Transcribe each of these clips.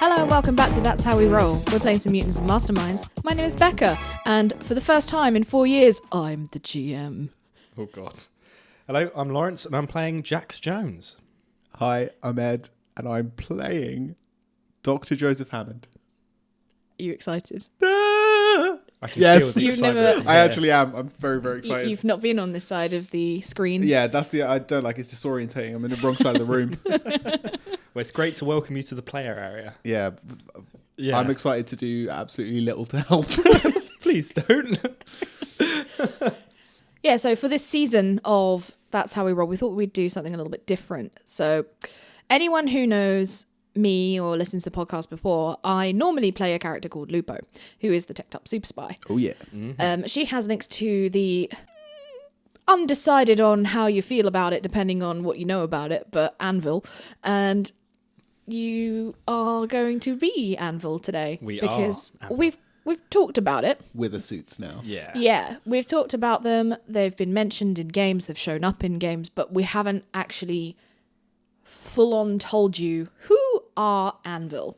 Hello and welcome back to That's How We Roll. We're playing some Mutants Masterminds. My name is Becca, and for the first time in 4 years, I'm the GM. Oh, God. Hello, I'm Laurence, and I'm playing Jax Jones. Hi, I'm Ed, and I'm playing Dr. Joseph Hammond. Are you excited? I can Yes. feel the You've excitement never- from I here. actually am. I'm very, very excited. You've not been on this side of the screen. Yeah, I don't like it's disorientating. I'm in the wrong side of the room. Well, it's great to welcome you to the player area. Yeah, Yeah. I'm excited to do absolutely little to help. Please don't. Yeah, so for this season of That's How We Roll, we thought we'd do something a little bit different. So anyone who knows me or listens to the podcast before, I normally play a character called Lupo, who is the tech up super spy. Oh, yeah. She has links to the undecided on how you feel about it, depending on what you know about it, but ANVIL. And you are going to be ANVIL today. Because ANVIL. we've talked about it. With the suits now. Yeah. Yeah, we've talked about them. They've been mentioned in games. They've shown up in games, but we haven't actually full on told you who are ANVIL.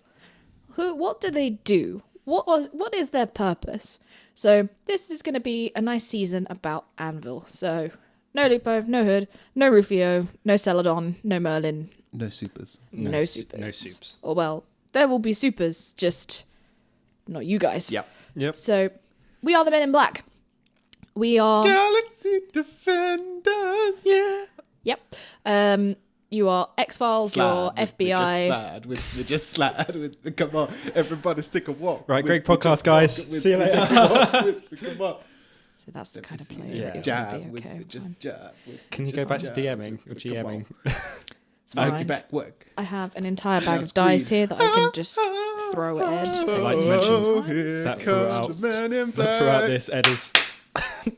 What do they do? What is their purpose? So this is going to be a nice season about ANVIL. So no Lupo, no Hood, no Rufio, no Celadon, no Merlin, No supers. no supers. No soups. Or well, there will be supers, just not you guys. Yep. So we are the Men in Black. We are. Galaxy Defenders. Yeah. Yep. You are X-Files, you're FBI. We're just slattered with, come on, everybody stick a walk. Right, great podcast, guys. See you later. Come on. So that's the kind of players Yeah. that Jab, you're with, going to be. Okay, just fine. jab. Can you go back to DMing or GMing? It's fine. Get back, work. I have an entire bag That's of dice greed. here that I can just throw at Ed. I'd like to mention Here that comes the man in black. throughout this, Ed is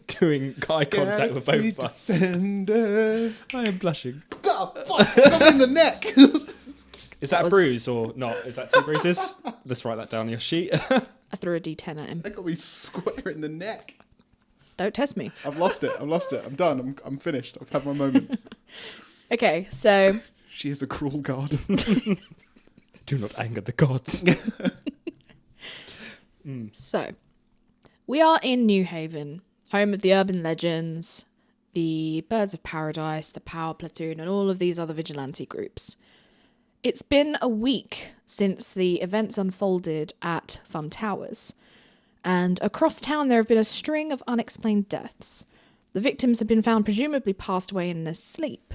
doing eye contact with both of us. Defenders. I am blushing. Oh, fuck, got me in the neck. Is that a was- bruise or not? Is that 2 bruises? Let's write that down on your sheet. I threw a D10 at him. That got me square in the neck. Don't test me. I've lost it. I'm done. I'm finished. I've had my moment. Okay, so She is a cruel god. Do not anger the gods. we are in New Haven, home of the urban legends, the Birds of Paradise, the Power Platoon, and all of these other vigilante groups. It's been a week since the events unfolded at Fun Towers, and across town there have been a string of unexplained deaths. The victims have been found presumably passed away in their sleep.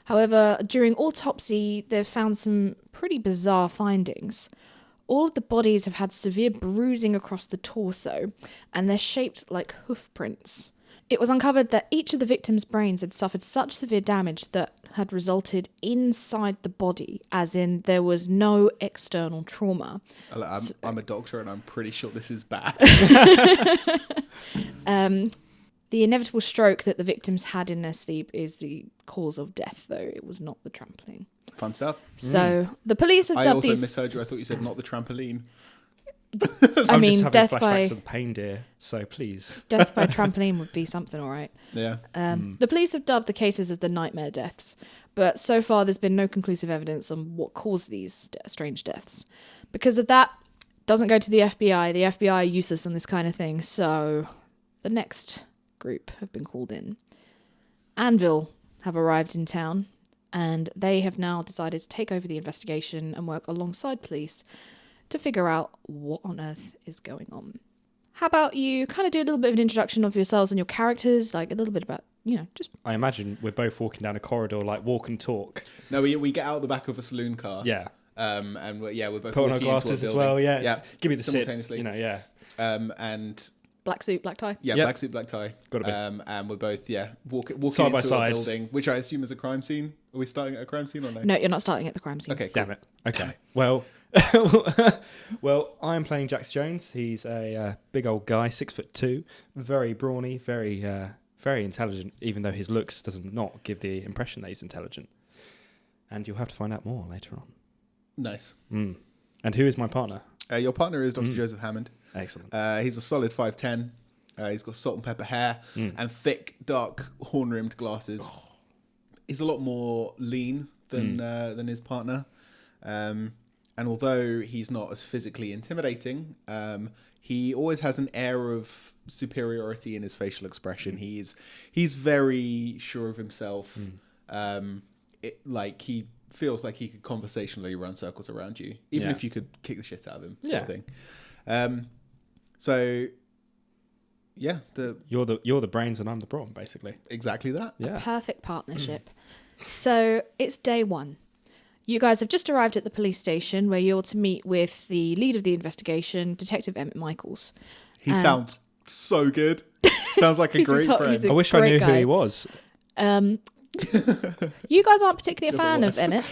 However, during autopsy, they've found some pretty bizarre findings. All of the bodies have had severe bruising across the torso, and they're shaped like hoof prints. It was uncovered that each of the victims' brains had suffered such severe damage that had resulted inside the body, as in there was no external trauma. I'm a doctor and I'm pretty sure this is bad. The inevitable stroke that the victims had in their sleep is the cause of death, though it was not the trampoline. Fun stuff. So the police have I dubbed also these. misheard you. I thought you said not the trampoline. I I'm mean, just having death flashbacks by of the pain, dear. So please. death by trampoline would be something, all right. Yeah. The police have dubbed the cases as the nightmare deaths, but so far there's been no conclusive evidence on what caused these strange deaths. Because of that, doesn't go to the FBI. The FBI are useless on this kind of thing, so the next group have been called in. ANVIL have arrived in town, and they have now decided to take over the investigation and work alongside police to figure out what on earth is going on. How about you kind of do a little bit of an introduction of yourselves and your characters, like a little bit about, just... I imagine we're both walking down a corridor, like walk and talk. No, we get out the back of a saloon car. Yeah. And we're both Put on our walking into a glasses as building. well, yeah. Yeah. Give me the sit, Simultaneously. yeah. And Black suit, black tie. yeah, Yep. black suit, black tie. Gotta be. And we're both walking Side by into side. a building, which I assume is a crime scene. Are we starting at a crime scene or no? No, you're not starting at the crime scene. Okay. Cool. Damn it. Okay. Well, well, I'm playing Jax Jones. He's a big old guy, 6'2", very brawny, very intelligent, even though his looks does not give the impression that he's intelligent. And you'll have to find out more later on. Nice. And who is my partner? Your partner is Dr. Joseph Hammond. Excellent. He's a solid 5'10". He's got salt and pepper hair and thick, dark, horn-rimmed glasses. He's a lot more lean than his partner. And although he's not as physically intimidating, he always has an air of superiority in his facial expression. He's very sure of himself. He feels like he could conversationally run circles around you, even if you could kick the shit out of him, sort of thing. You're the brains and I'm the brawn, basically. Exactly that. Yeah. Perfect partnership. So it's day 1. You guys have just arrived at the police station where you're to meet with the lead of the investigation, Detective Emmett Michaels. He sounds so good. Sounds like a great friend. I wish I knew who he was. You guys aren't particularly a fan of Emmett.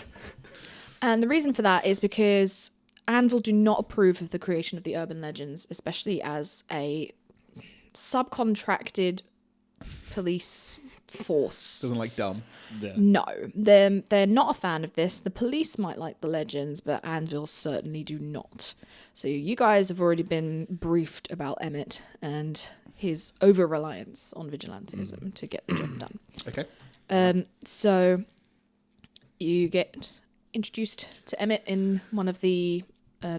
And the reason for that is because ANVIL do not approve of the creation of the urban legends, especially as a subcontracted police force. Doesn't like dumb. Yeah. No, they're not a fan of this. The police might like the legends, but ANVIL certainly do not. So you guys have already been briefed about Emmett and his over-reliance on vigilantism to get the job done. Okay. So you get introduced to Emmett in one of the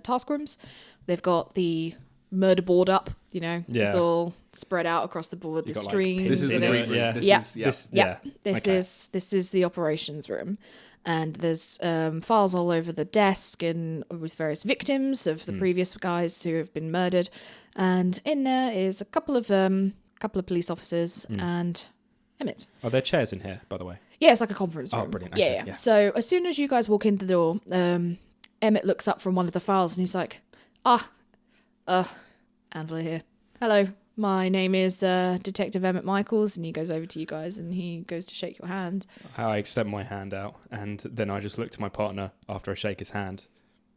task rooms. They've got the murder board up, it's all spread out across the board, the streams. This is the green room. This is the operations room. And there's files all over the desk and with various victims of the previous guys who have been murdered. And in there is a couple of police officers and Emmett. Are there chairs in here, by the way? Yeah, it's like a conference room. Oh, brilliant. Yeah, Okay, yeah. So as soon as you guys walk in the door, Emmett looks up from one of the files and he's like, ANVIL here. Hello, my name is Detective Emmett Michaels, and he goes over to you guys and he goes to shake your hand. I extend my hand out, and then I just look to my partner after I shake his hand,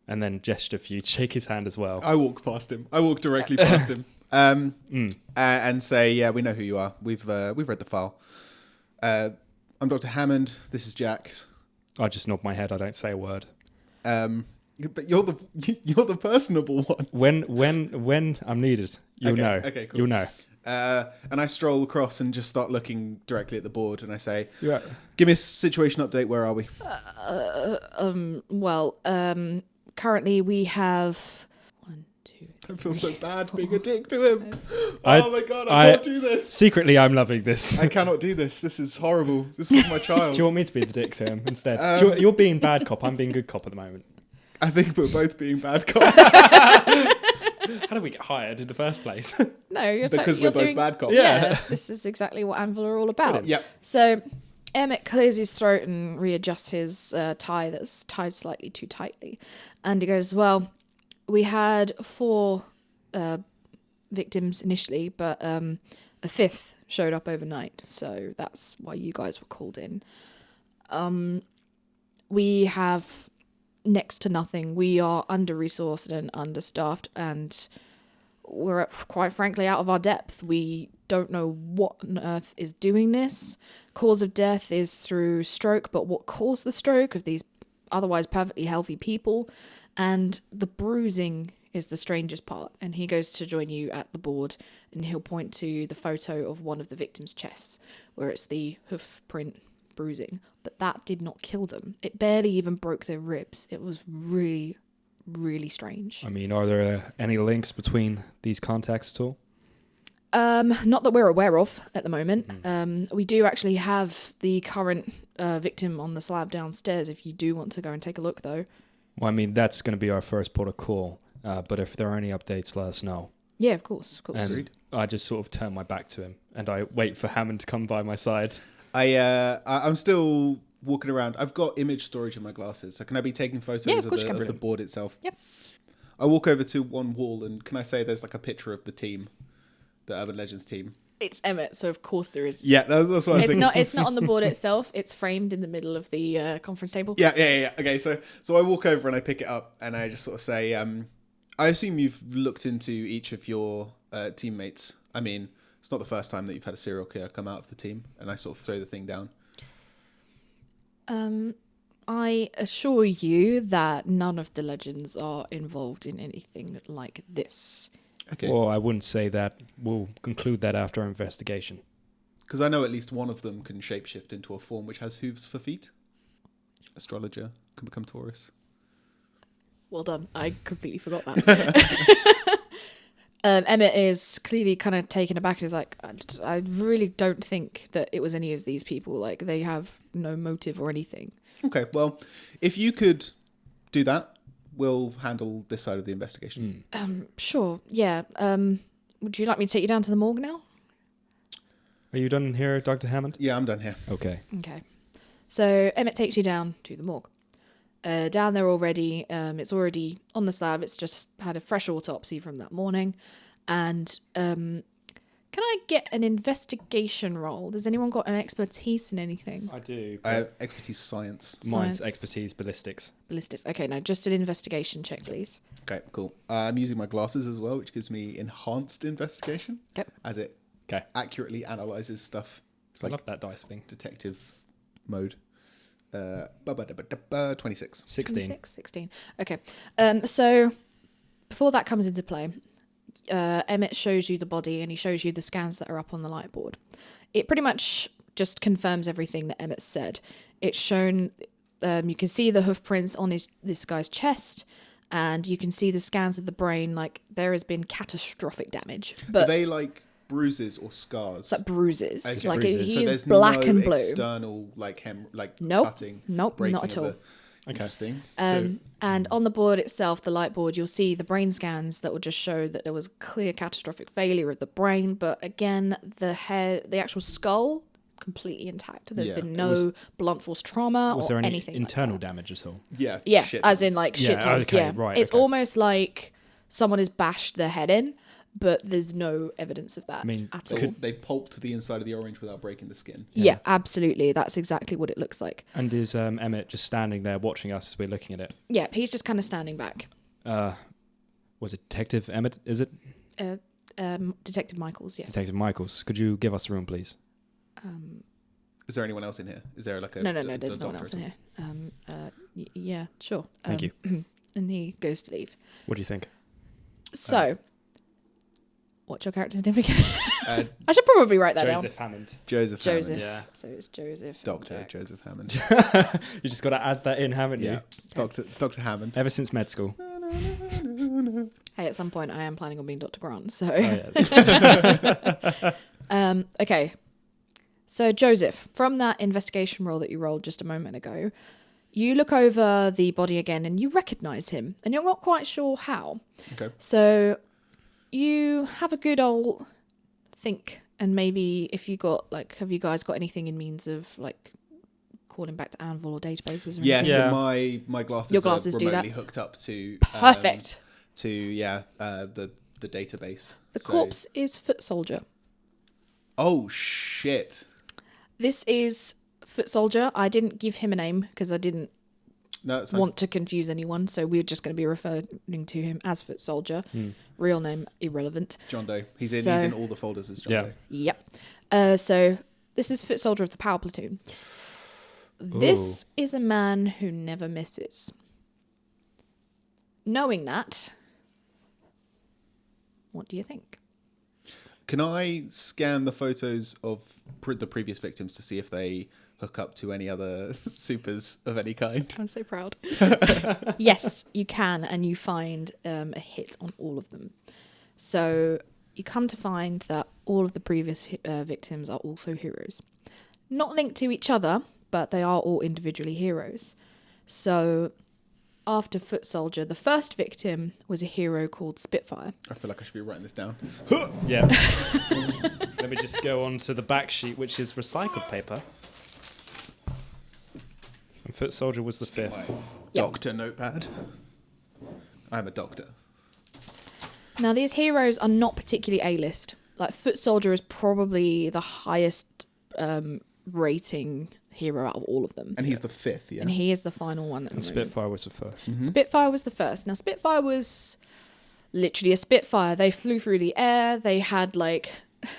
and then gesture for you to shake his hand as well. I walk past him. I walk directly past him, and say, "Yeah, we know who you are. We've read the file. I'm Dr. Hammond. This is Jack." I just nod my head. I don't say a word. But you're the personable one. When I'm needed, you'll know. Okay, cool. You'll know. And I stroll across and just start looking directly at the board, and I say, "Give me a situation update. Where are we?" Currently we have 1, 2. I feel so bad being a dick to him. Oh my god, I can't do this. Secretly, I'm loving this. I cannot do this. This is horrible. This is my child. Do you want me to be the dick to him instead? You're being bad cop. I'm being good cop at the moment. I think we're both being bad cops. How did we get hired in the first place? No, because you're we're both doing, bad cops. Yeah, this is exactly what ANVIL are all about. Yep. So Emmett clears his throat and readjusts his tie that's tied slightly too tightly. And he goes, well, we had 4 victims initially, but a 5th showed up overnight. So that's why you guys were called in. We have next to nothing. We are under-resourced and understaffed, and we're quite frankly out of our depth. We don't know what on earth is doing this. Cause of death is through stroke, but what caused the stroke of these otherwise perfectly healthy people? And the bruising is the strangest part. And he goes to join you at the board, and he'll point to the photo of one of the victims' chests, where it's the hoof print bruising. But that did not kill them. It barely even broke their ribs. It was really, really strange. I mean, are there any links between these contacts at all? Not that we're aware of at the moment. We do actually have the current victim on the slab downstairs if you do want to go and take a look, though. Well, I mean, that's going to be our first port of call. But if there are any updates, let us know. Yeah, of course. And I just sort of turn my back to him and I wait for Hammond to come by my side. I'm still walking around. I've got image storage in my glasses, so can I be taking photos of the board itself? Yep. I walk over to one wall, and can I say there's like a picture of the team, the Urban Legends team? It's Emmett, so of course there is. Yeah, that's what I was thinking. It's not on the board itself. It's framed in the middle of the conference table. Yeah. Okay, so I walk over and I pick it up, and I just sort of say, I assume you've looked into each of your teammates. I mean, it's not the first time that you've had a serial killer come out of the team, and I sort of throw the thing down. I assure you that none of the legends are involved in anything like this. Okay. Well, I wouldn't say that. We'll conclude that after our investigation. Because I know at least one of them can shapeshift into a form which has hooves for feet. Astrologer can become Taurus. Well done. I completely forgot that. Emmett is clearly kind of taken aback and is like, I really don't think that it was any of these people. Like, they have no motive or anything. Okay, well, if you could do that, we'll handle this side of the investigation. Sure, yeah. Would you like me to take you down to the morgue now? Are you done here, Dr. Hammond? Yeah, I'm done here. Okay. Okay. So Emmett takes you down to the morgue. Down there already, it's already on the slab. It's just had a fresh autopsy from that morning. And can I get an investigation roll? Has anyone got an expertise in anything? I do. I have expertise science. Mine's Science. expertise ballistics. Ballistics. Okay, no, just an investigation check, please. Okay, cool. I'm using my glasses as well, which gives me enhanced investigation. Okay. As it Okay. accurately analyzes stuff. It's I like love that dice thing. detective mode. 26. 16. 16. Okay. So before that comes into play, Emmett shows you the body and he shows you the scans that are up on the light board. It pretty much just confirms everything that Emmett said. It's shown, you can see the hoof prints on this guy's chest, and you can see the scans of the brain. Like, there has been catastrophic damage. Are But they like bruises or scars? it's like bruises. Okay. Like, Bruises. So he's there's black no and blue. external Nope. cutting. Nope, breaking not at of all. the- Interesting. And on the board itself, the light board, you'll see the brain scans that will just show that there was clear catastrophic failure of the brain. But again, the head, the actual skull, completely intact. There's Yeah. been no blunt force trauma Was or there any anything internal like that. damage at all? Yeah. Yeah, shit as tons. in like Yeah, shit tons. okay, Yeah, right, it's okay. almost like someone has bashed their head in, but there's no evidence of that mean, at all. They've pulped the inside of the orange without breaking the skin. Yeah, absolutely. That's exactly what it looks like. And is Emmett just standing there watching us as we're looking at it? Yeah, he's just kind of standing back. Was it Detective Emmett, is it? Detective Michaels, yes. Detective Michaels, could you give us a room, please? Is there anyone else in here? Is there like a No, there's no one else in here. Yeah, sure. Thank you. And he goes to leave. What do you think? So, what's your character's name again? Uh, I should probably write that down. Hammond. Joseph. Joseph. Yeah. So it's Joseph. Doctor Jax. Joseph Hammond. You just got to add that in, haven't you? Yeah. Doctor Hammond. Ever since med school. Hey, at some point I am planning on being Dr. Grant. So, Oh, yeah. okay. So Joseph, from that investigation roll that you rolled just a moment ago, you look over the body again and you recognize him, and you're not quite sure how. Okay. So you have a good old think, and maybe if you got have you guys got anything in means of like calling back to ANVIL or databases? Or Yeah, anything? so my glasses, Your glasses are do remotely that? hooked up to Perfect. the database. The So- corpse is Foot Soldier. Oh shit. This is Foot Soldier. I didn't give him a name because I didn't No, that's fine. want to confuse anyone, so we're just going to be referring to him as Foot Soldier. Real name irrelevant. John Doe. He's So- in all the folders as John Yeah. Doe. Yep. So this is Foot Soldier of the Power Platoon. This is a man who never misses. Knowing that, what do you think? Can I scan the photos of the previous victims to see if they hook up to any other supers of any kind? I'm so proud. Yes, you can, and you find a hit on all of them. So you come to find that all of the previous victims are also heroes. Not linked to each other, but they are all individually heroes. So after Foot Soldier, the first victim was a hero called Spitfire. I feel like I should be writing this down. Yeah. Let me just go on to the back sheet, which is recycled paper. And Foot Soldier was the fifth. Yep. Doctor notepad. I'm a doctor. Now, these heroes are not particularly A-list. Like, Foot Soldier is probably the highest rating hero out of all of them. And he's the fifth, yeah? And he is the final one at the And moment. Spitfire was the first. Spitfire was the first. Now, Spitfire was literally a Spitfire. They flew through the air. They had,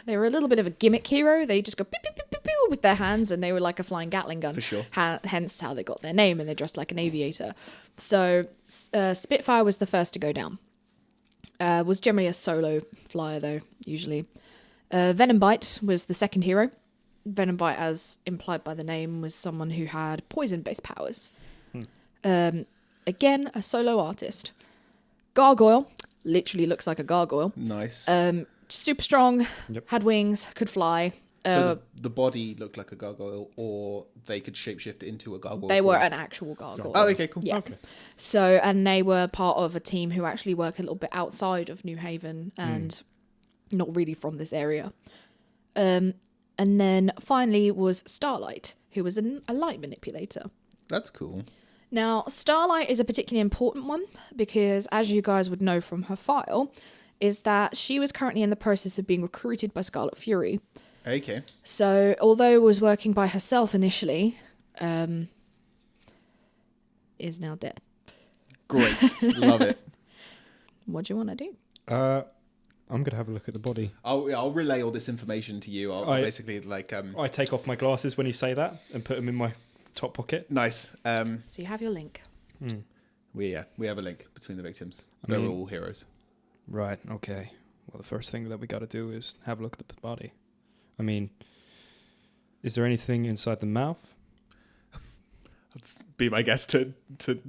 they were a little bit of a gimmick hero. They just go pew, pew, pew, pew, pew with their hands, and they were like a flying Gatling gun. For sure. Hence how they got their name, and they're dressed like an aviator. So, Spitfire was the first to go down. Was generally a solo flyer, though, usually. Venom Bite was the second hero. Venom Bite, as implied by the name, was someone who had poison-based powers. again, a solo artist. Gargoyle, literally looks like a gargoyle. Nice. Super strong, Yep. had wings, could fly. So the body looked like a gargoyle, or they could shapeshift into a gargoyle. They were form? an actual gargoyle. Oh, okay, cool. Yeah. Okay. So, and they were part of a team who actually work a little bit outside of New Haven and not really from this area. And then finally was Starlight, who was a light manipulator. That's cool. Now, Starlight is a particularly important one because, as you guys would know from her file, is that she was currently in the process of being recruited by Scarlet Fury. Okay. So, although was working by herself initially, is now dead. Great. Love it. What do you want to do? I'm gonna have a look at the body. I'll relay all this information to you. I'll basically like I take off my glasses when you say that and put them in my top pocket. nice. So you have your link. We have a link between the victims. They're all heroes. Right. Okay. Well, the first thing that we got to do is have a look at the body. I mean, is there anything inside the mouth? Be my guest to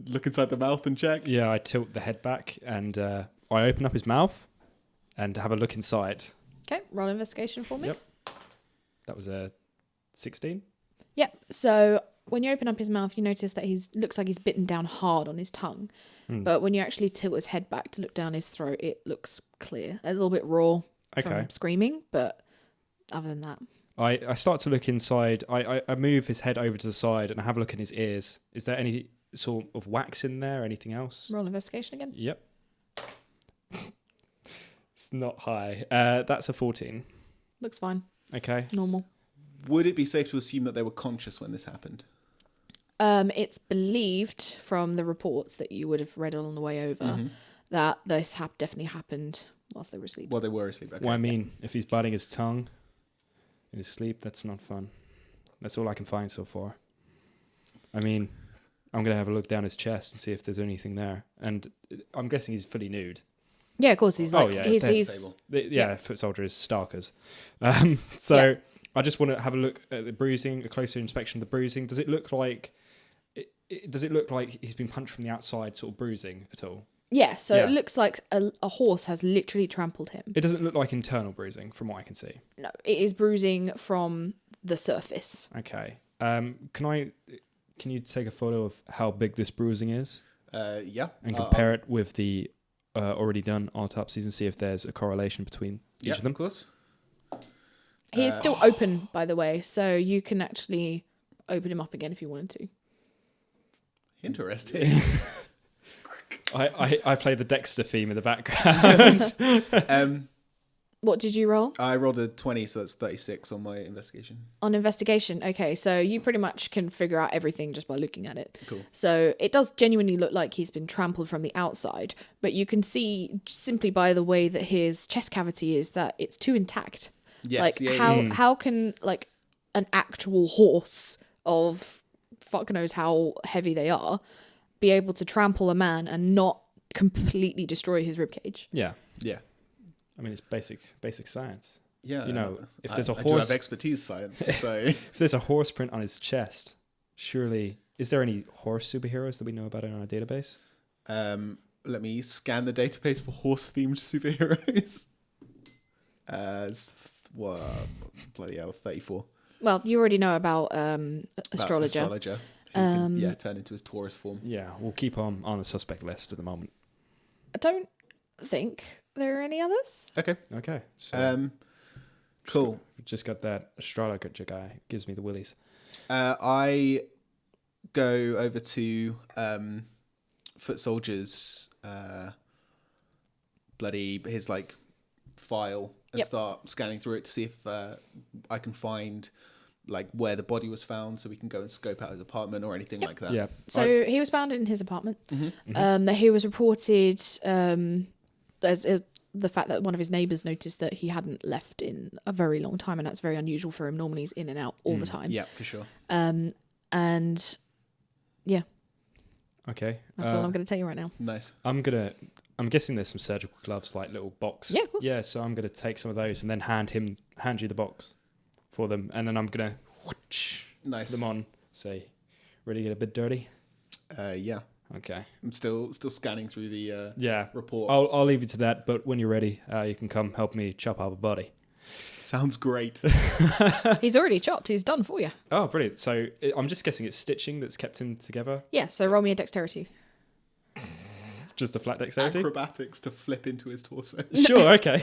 look inside the mouth and check. Yeah, I tilt the head back and I open up his mouth and have a look inside. Okay, roll investigation for me. Yep. That was a 16. Yep. So when you open up his mouth, you notice that looks like he's bitten down hard on his tongue. But when you actually tilt his head back to look down his throat, it looks clear. A little bit raw from screaming, but other than that. I start to look inside. I move his head over to the side and I have a look in his ears. Is there any sort of wax in there? Anything else? Roll investigation again. Yep. It's not high. That's a 14. Looks fine. Okay. Normal. Would it be safe to assume that they were conscious when this happened? It's believed from the reports that you would have read on the way over that this definitely happened whilst they were asleep. Well, they were asleep. Okay. Well, I mean, if he's biting his tongue in his sleep, that's not fun. That's all I can find so far. I mean, I'm going to have a look down his chest and see if there's anything there. And I'm guessing he's fully nude. Yeah, of course. He's like, Foot soldier is starkers. I just want to have a look at the bruising, a closer inspection of the bruising. Does it look like he's been punched from the outside, sort of bruising at all? Yeah, so it looks like a horse has literally trampled him. It doesn't look like internal bruising from what I can see. No, it is bruising from the surface. Okay. Can you take a photo of how big this bruising is? Yeah. And compare it with the already done autopsies and see if there's a correlation between each of them? Of course. He is still open, by the way, so you can actually open him up again if you wanted to. Interesting. I play the Dexter theme in the background. What did you roll? I rolled a 20, so that's 36 on my investigation. On investigation, okay, so you pretty much can figure out everything just by looking at it. Cool. So it does genuinely look like he's been trampled from the outside, but you can see simply by the way that his chest cavity is that it's too intact. Yes, how can like an actual horse of fuck knows how heavy they are be able to trample a man and not completely destroy his ribcage? Yeah. Yeah. I mean, it's basic science. Yeah. You know, if there's a I horse... do have expertise science, so... If there's a horse print on his chest, surely... Is there any horse superheroes that we know about in our database? Let me scan the database for horse-themed superheroes. Bloody hell, 34. Well, you already know about astrologer. Astrologer. Who can, turn into his Taurus form. Yeah, we'll keep on the suspect list at the moment. I don't think there are any others. Okay. So Cool. Just got that astrologer guy. Gives me the willies. I go over to Foot Soldier's his like file and start scanning through it to see if I can find like where the body was found, so we can go and scope out his apartment or anything like that. Yeah. So he was found in his apartment. He was reported as the fact that one of his neighbours noticed that he hadn't left in a very long time, and that's very unusual for him. Normally he's in and out all the time. Yeah, for sure. And yeah, Okay. that's all I'm going to tell you right now. Nice. I'm guessing there's some surgical gloves, like little box. Yeah, of course. Yeah, so I'm gonna take some of those and then hand you the box for them, and then I'm gonna Nice. put them on. Say, ready to get a bit dirty? Yeah. Okay. I'm still scanning through the Yeah. report. I'll leave you to that, but when you're ready, you can come help me chop up a body. Sounds great. He's already chopped. He's done for you. Oh, brilliant. So I'm just guessing it's stitching that's kept him together. Yeah, so roll me a dexterity. Just a flat dexterity? Acrobatics to flip into his torso. Sure, okay.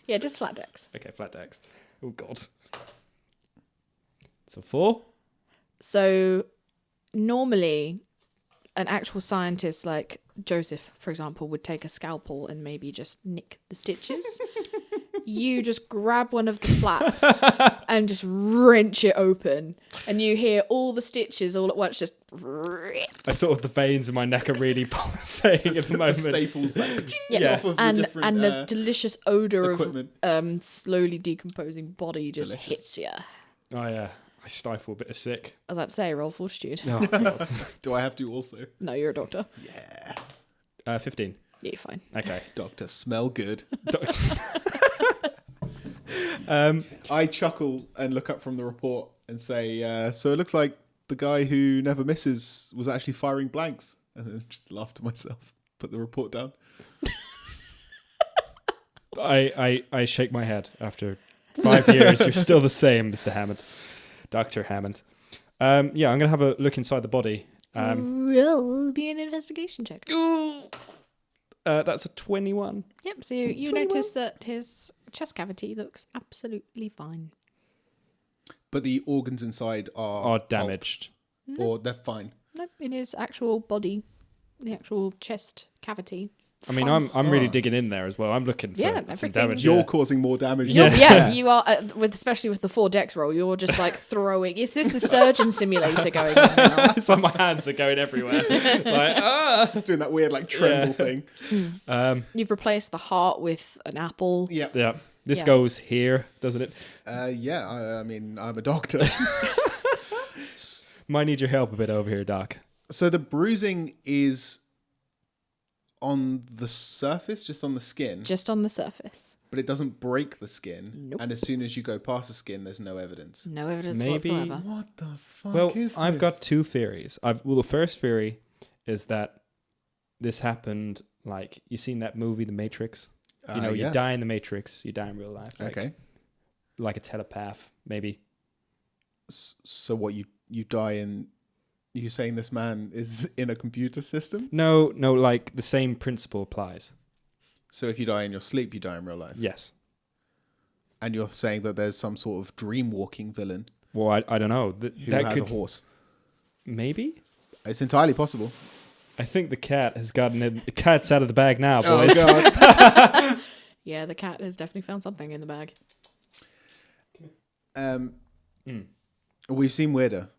Yeah, just flat dex. Okay, flat dex. Oh, God. It's a 4. So normally an actual scientist like Joseph, for example, would take a scalpel and maybe just nick the stitches. You just grab one of the flaps and just wrench it open, and you hear all the stitches all at once just... I sort of, the veins in my neck are really pulsating at the moment. The staples like, Yeah. off of the and different the delicious odor equipment. of slowly decomposing body just Delicious. hits you. Oh, yeah. I stifle a bit of sick. I was about to say, roll fortitude. Oh, God. Do I have to also? No, you're a doctor. Yeah. 15. Yeah, you're fine. Okay. Doctor, smell good. Doctor. I chuckle and look up from the report and say, so it looks like the guy who never misses was actually firing blanks. And then just laugh to myself, put the report down. I shake my head after 5 years. You're still the same, Mr. Hammond. Dr. Hammond. Yeah, I'm going to have a look inside the body. Roll be an investigation check. That's a 21. Yep, so you notice that his chest cavity looks absolutely fine. But the organs inside Are damaged. or they're fine. Nope, in his actual body, the actual chest cavity. I mean, fine. I'm really digging in there as well. I'm looking for Yeah, some everything. damage. You're Yeah. causing more damage. Yeah. Yeah, you are, especially with the 4 dex roll, you're just like throwing. Is this a surgeon simulator going on now? It's like my hands are going everywhere. Like, Doing that weird like tremble thing. You've replaced the heart with an apple. Yeah. Yeah. This Yeah. goes here, doesn't it? Yeah, I mean, I'm a doctor. Might need your help a bit over here, Doc. So the bruising is on the surface, just on the skin, Just on the surface. but it doesn't break the skin. Nope. And as soon as you go past the skin, there's no evidence. No evidence Maybe- whatsoever. What the fuck Well, is this? I've got 2 theories. The first theory is that this happened, like, you seen that movie, The Matrix? You know, you yes. die in the Matrix, you die in real life. Like, Okay. Like a telepath, maybe. So what, you die in... You saying this man is in a computer system? No, like, the same principle applies. So if you die in your sleep, you die in real life? Yes. And you're saying that there's some sort of dream-walking villain Well, I don't know. who That has could... a horse? Maybe? It's entirely possible. I think the cat has gotten it. The cat's out of the bag now, Oh, boys. God. Yeah, the cat has definitely found something in the bag. We've seen weirder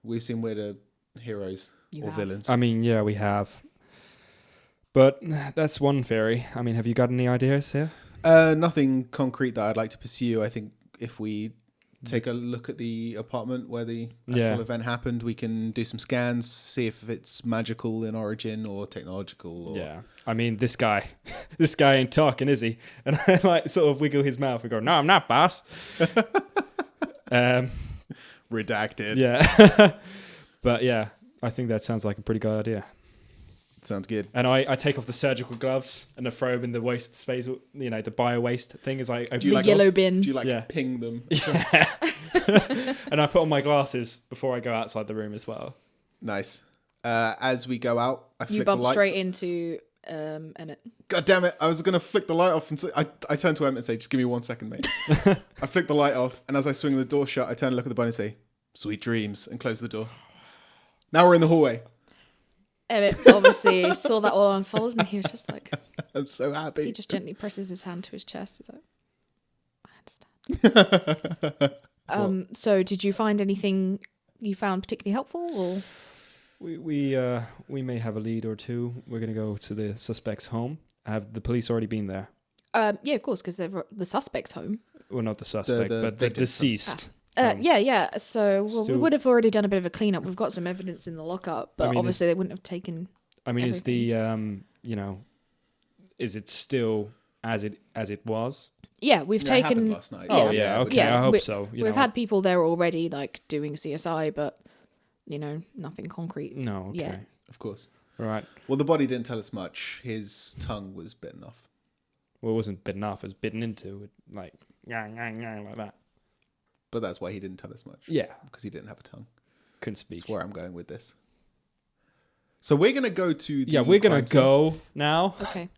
heroes You or have. villains. I mean, yeah, we have. But that's one theory. I mean, have you got any ideas here? Nothing concrete that I'd like to pursue. I think if we take a look at the apartment where the actual event happened, we can do some scans, see if it's magical in origin or technological. Or... Yeah. I mean, this guy ain't talking, is he? And I like sort of wiggle his mouth and go, "No, I'm not, boss." Redacted. Yeah. But yeah, I think that sounds like a pretty good idea. Sounds good. And I take off the surgical gloves and I throw them in the waste space, you know, the bio waste thing as I open The yellow bin. Do you like Yeah. ping them? and I put on my glasses before I go outside the room as well. Nice. As we go out, I You flick the bump lights. straight into Emmett. God damn it! I was gonna flick the light off and say, I turn to Emmett and say, "Just give me 1 second, mate." I flick the light off, and as I swing the door shut, I turn and look at the bunny and say, "Sweet dreams," and close the door. Now we're in the hallway. Emmett obviously saw that all unfold, and he was just like, I'm so happy. he just gently presses his hand to his chest. He's like, I understand. So did you find anything you found particularly helpful, or? We may have a lead or two. We're gonna go to the suspect's home. Have the police already been there? Yeah, of course, because they're the suspect's home. Well, not the suspect, the but the victim's home. deceased. Yeah. So we Still- would have already done a bit of a cleanup. We've got some evidence in the lockup, but I mean, obviously they wouldn't have taken. I mean, is the you know, is it still as it was? Yeah, we've That happened taken. last night. Oh yeah, okay. Yeah, I hope we've- so. You We've know. had people there already, like doing CSI, but nothing concrete. No, okay. Yeah. Of course. Right. Well, the body didn't tell us much. His tongue was bitten off. Well, it wasn't bitten off. It was bitten into, like that. But that's why he didn't tell us much. Yeah. Because he didn't have a tongue. Couldn't speak. That's where I'm going with this. So we're going to go to the We're going crime to scene. go now. Okay.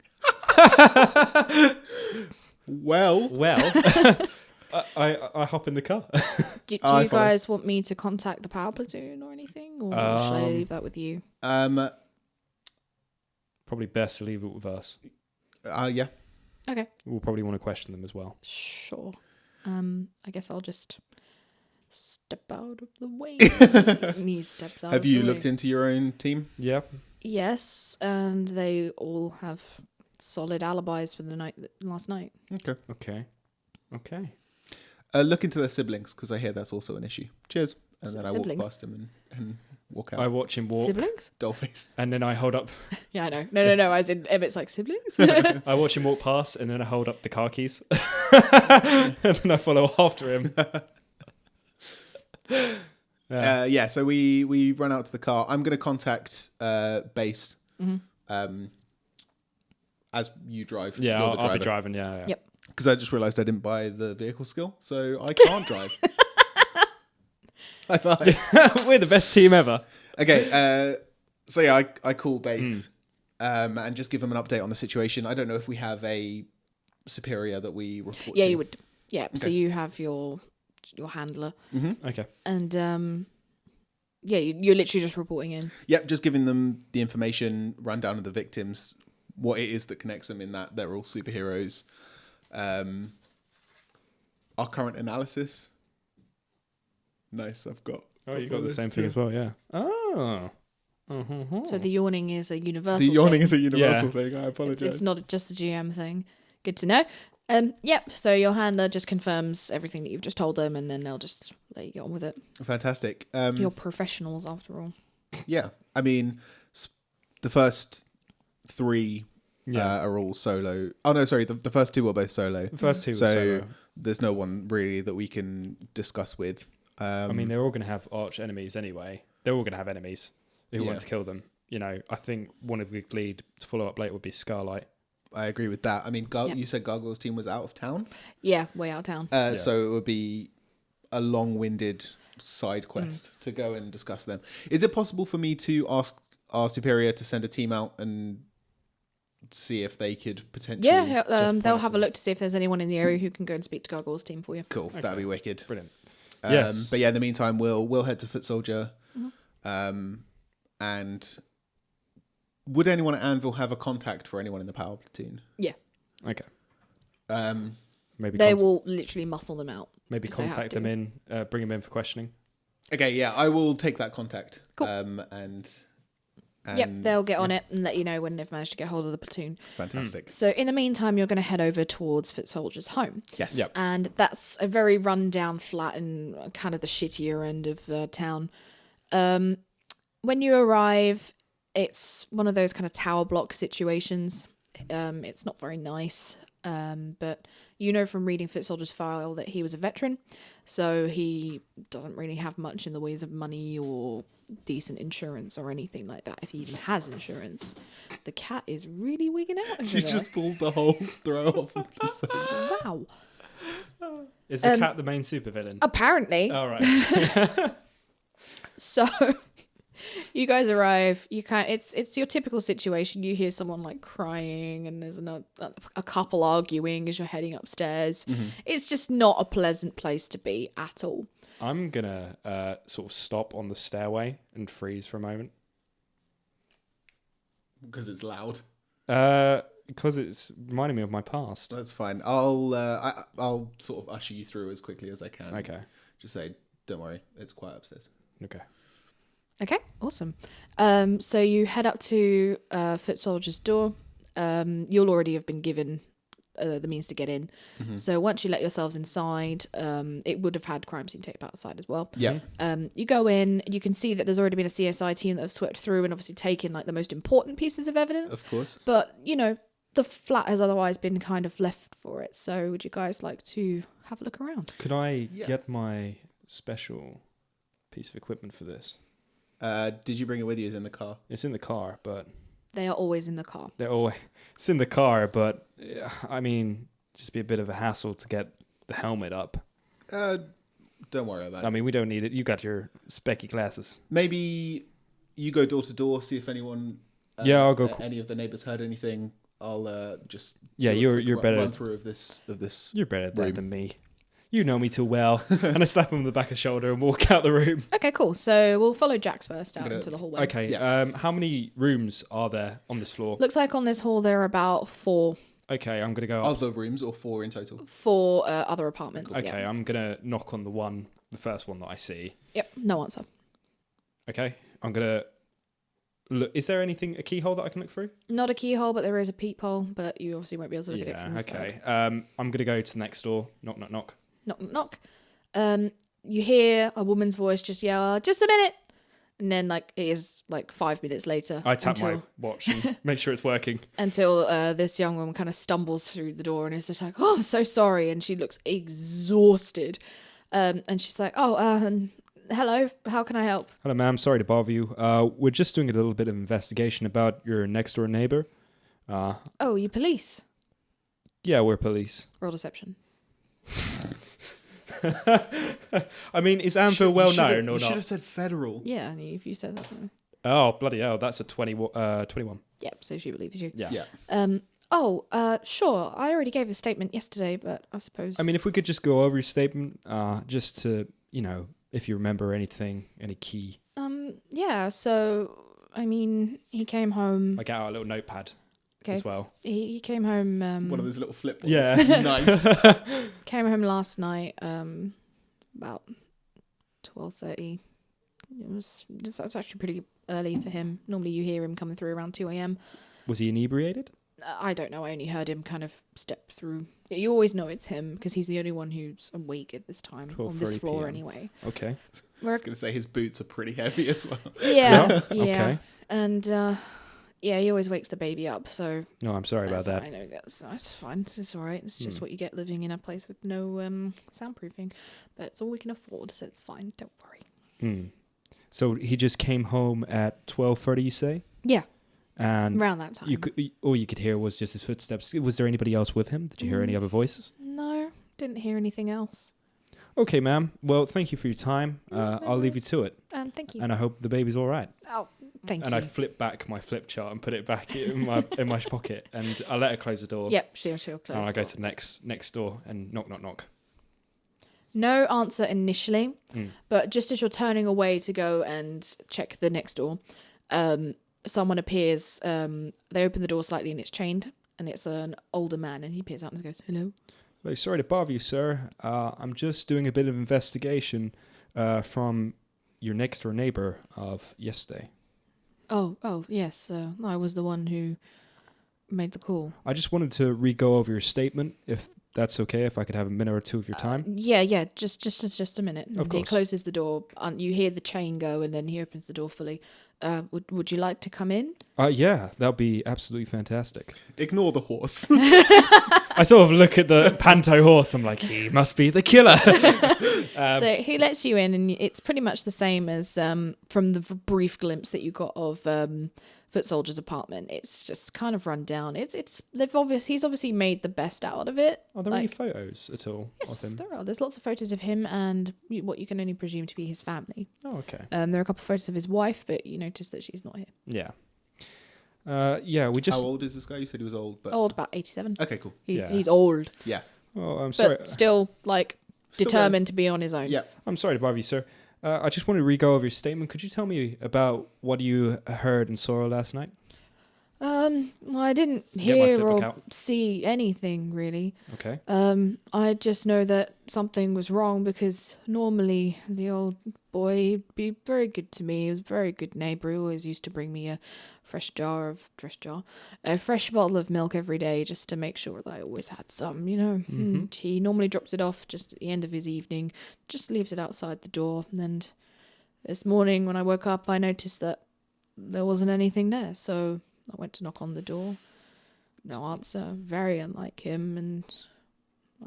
Well. I hop in the car. Do I you follow. guys want me to contact the power platoon or anything? Or should I leave that with you? Probably best to leave it with us. Yeah. Okay. We'll probably want to question them as well. Sure. I guess I'll just step out of the way. And he steps out Have of you the looked way. into your own team? Yeah. Yes, and they all have solid alibis for the last night. Okay. Okay. Look into their siblings, because I hear that's also an issue. Cheers. And then I walk Siblings? past him and walk I out. watch him walk. Siblings? Dollface. And then I hold up. Yeah, I know. No. As in Emmett's like siblings. I watch him walk past, and then I hold up the car keys, and then I follow after him. So we run out to the car. I'm going to contact base as you drive. Yeah, You're the I'll be driver. driving. Yeah. Yep. Because I just realised I didn't buy the vehicle skill, so I can't drive. High five. We're the best team ever. Okay, so yeah, I call base and just give them an update on the situation. I don't know if we have a superior that we report Yeah, to. you would. Yeah, so Okay. you have your handler. Okay. And you're literally just reporting in. Yep, just giving them the information, rundown of the victims, what it is that connects them in that they're all superheroes. Our current analysis. Nice, I've got. Oh, you got the same thing as well, yeah. Oh. So the yawning is a universal The yawning thing. is a universal Yeah. thing. I apologize. It's not just a GM thing. Good to know. Yep, so your handler just confirms everything that you've just told them, and then they'll just let you get on with it. Fantastic. You're professionals, after all. Yeah, I mean, the first three Yeah. are all solo. Oh no, sorry, the first two were both solo. The first two were So solo. there's no one really that we can discuss with. I mean, they're all going to have arch enemies anyway. They're all going to have enemies who want to kill them. You know, I think one of the lead to follow up later would be Scarlight. I agree with that. I mean, you said Gargoyle's team was out of town, Yeah, way out of town. so it would be a long-winded side quest to go and discuss them. Is it possible for me to ask our superior to send a team out and see if they could potentially? Yeah, just point they'll us have a in? look to see if there's anyone in the area who can go and speak to Gargoyle's team for you. Cool, that'd be wicked. Brilliant. Yes. But yeah, in the meantime, we'll head to Foot Soldier. And would anyone at Anvil have a contact for anyone in the power platoon? Yeah, Okay. Um, Maybe they will literally muscle them out. maybe if they have contact to. them in, bring them in for questioning. okay, yeah, I will take that contact. Cool. And Yep, they'll get on it and let you know when they've managed to get hold of the platoon. fantastic. So in the meantime, you're going to head over towards Foot Soldier's home. Yes. Yep. And that's a very run-down flat and kind of the shittier end of town. When you arrive, it's one of those kind of tower block situations. It's not very nice, but you know from reading Foot Soldier's file that he was a veteran, so he doesn't really have much in the ways of money or decent insurance or anything like that, if he even has insurance. The cat is really wigging out over She there. just pulled the whole throw off of the sofa. Wow. Is the cat the main supervillain? Apparently. All right. So you guys arrive. It's your typical situation. You hear someone like crying, and there's a couple arguing as you're heading upstairs. It's just not a pleasant place to be at all. I'm gonna sort of stop on the stairway and freeze for a moment. Because it's loud. Because it's reminding me of my past. That's fine. I'll sort of usher you through as quickly as I can. Okay. Just say, don't worry, it's quiet upstairs. Okay. Okay, awesome. So you head up to Foot Soldier's door. You'll already have been given the means to get in. So once you let yourselves inside, it would have had crime scene tape outside as well. Yeah. You go in, you can see that there's already been a CSI team that have swept through and obviously taken like the most important pieces of evidence. Of course. But, you know, the flat has otherwise been kind of left for it. So would you guys like to have a look around? Could I get my special piece of equipment for this? Did you bring it with you? Is it in the car? It's in the car, but They are always in the car. it's in the car, but I mean, just be a bit of a hassle to get the helmet up. Don't worry about it. I mean, we don't need it. You got your specky glasses. Maybe you go door to door, see if anyone. Yeah, I'll go. Any of the neighbors heard anything? I'll just. Yeah, do a you're quick better. Run through of this. You're better at that room. than me. You know me too well. And I slap him on the back of the shoulder and walk out the room. Okay, cool. So we'll follow Jax first out into the hallway. Okay. Yeah. How many rooms are there on this floor? Looks like on this hall there are about 4 Okay, I'm gonna go up. Other rooms or 4 in total? other apartments. Okay, Yeah. I'm gonna knock on the first one that I see. Yep. No answer. Okay, I'm gonna look. Is there a keyhole that I can look through? Not a keyhole, but there is a peephole. But you obviously won't be able to look at it from the side. Okay. I'm gonna go to the next door. Knock, knock, knock. Knock, knock, knock. You hear a woman's voice just yell, "Just a minute!" And then, like, it is like 5 minutes later. I tap my watch and make sure it's working. Until this young woman kind of stumbles through the door and is just like, "Oh, I'm so sorry," and she looks exhausted. And she's like, "Oh, hello, how can I help?" Hello, ma'am. Sorry to bother you. We're just doing a little bit of investigation about your next door neighbor. Oh, you police? Yeah, we're police. Roll deception. I mean, is ANVIL well known or You not? should have said federal. Yeah, if you said that. Oh, bloody hell. That's a 21. Yep, so she believes you. Yeah. Sure. I already gave a statement yesterday, but I suppose. I mean, if we could just go over your statement, just to, if you remember anything, any key. Yeah, so, I mean, he came home. I get out a little notepad as well. He came home. One of those little flip ones. Yeah. Nice. Came home last night, about 12:30. That's actually pretty early for him. Normally you hear him coming through around 2 a.m. Was he inebriated? I don't know. I only heard him kind of step through. You always know it's him because he's the only one who's awake at this time on this 12:30 floor PM. anyway. Okay. I was going to say his boots are pretty heavy as well. Yeah. Okay. And he always wakes the baby up. So No, I'm sorry about that. I know that's fine. It's all right. It's just what you get living in a place with no soundproofing, but it's all we can afford, so it's fine. Don't worry. So he just came home at 12:30, you say? Yeah. And Around that time. all you could hear was just his footsteps. Was there anybody else with him? Did you hear any other voices? No, didn't hear anything else. Okay, ma'am. Well, thank you for your time. No I'll leave you worries. to it. Thank you. And I hope the baby's all right. Oh, thank And you. I flip back my flip chart and put it back in my pocket. And I let her close the door. Yep, she'll close. And I the go door. to the next door and knock, knock, knock. No answer initially, but just as you're turning away to go and check the next door, someone appears. They open the door slightly and it's chained, and it's an older man, and he peers out and goes, "Hello." Well, sorry to bother you, sir. I'm just doing a bit of investigation from your next door neighbor of yesterday. Oh, yes. I was the one who made the call. I just wanted to re-go over your statement, if that's okay, if I could have a minute or two of your time. Yeah. Just a minute. Of And he course. closes the door. You hear the chain go, and then he opens the door fully. Would you like to come in? Yeah, that'd be absolutely fantastic. Ignore the horse. I sort of look at the panto horse. I'm like, he must be the killer. So he lets you in, and it's pretty much the same as from the brief glimpse that you got of Foot Soldier's apartment. It's just kind of run down. He's obviously made the best out of it. Are there any photos at all Yes, of him? there are. There's lots of photos of him and what you can only presume to be his family. Oh, okay. There are a couple of photos of his wife, but you notice that she's not here. Yeah. We just. How old is this guy? You said he was old, but Old, about 87. okay, cool. He's old, Yeah, Oh, I'm sorry. but still Still determined to be on his own. yeah. I'm sorry to bother you, sir. I just want to re-go over your statement. Could you tell me about what you heard and saw last night? Well, I didn't Get my hear flipbook or out. see anything really. Okay. I just know that something was wrong because normally the old boy, he'd be very good to me. He was a very good neighbour. He always used to bring me a fresh bottle of milk every day just to make sure that I always had some, And he normally drops it off just at the end of his evening, just leaves it outside the door. And this morning when I woke up, I noticed that there wasn't anything there. So I went to knock on the door. No answer. Very unlike him. And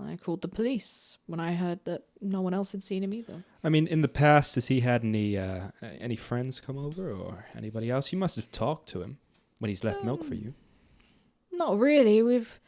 I called the police when I heard that no one else had seen him either. I mean, in the past, has he had any friends come over or anybody else? You must have talked to him when he's left milk for you. Not really. We've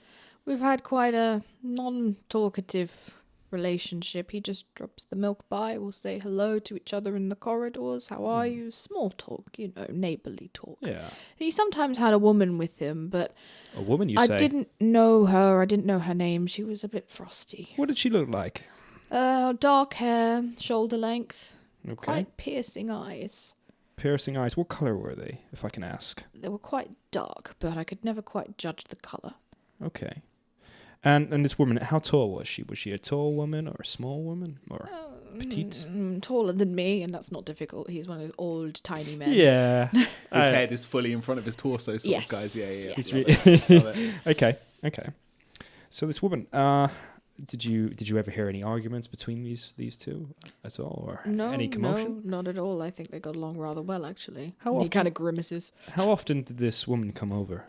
had quite a non-talkative relationship. He just drops the milk by. We'll say hello to each other in the corridors. How are you? Small talk, neighborly talk. Yeah. He sometimes had a woman with him, but A woman, you I say? didn't know her. I didn't know her name. She was a bit frosty. What did she look like? Dark hair, shoulder length, Okay. quite piercing eyes. Piercing eyes. What color were they, if I can ask? They were quite dark, but I could never quite judge the color. Okay. And this woman, how tall was she? Was she a tall woman or a small woman or petite? Taller than me, and that's not difficult. He's one of those old, tiny men. Yeah. His head is fully in front of his torso, sort Yes. of guys. Yeah. Yes. Love it. Love it. Okay. So this woman, did you ever hear any arguments between these two at all, or any commotion? No, not at all. I think they got along rather well, actually. How And he often- kind of grimaces. How often did this woman come over?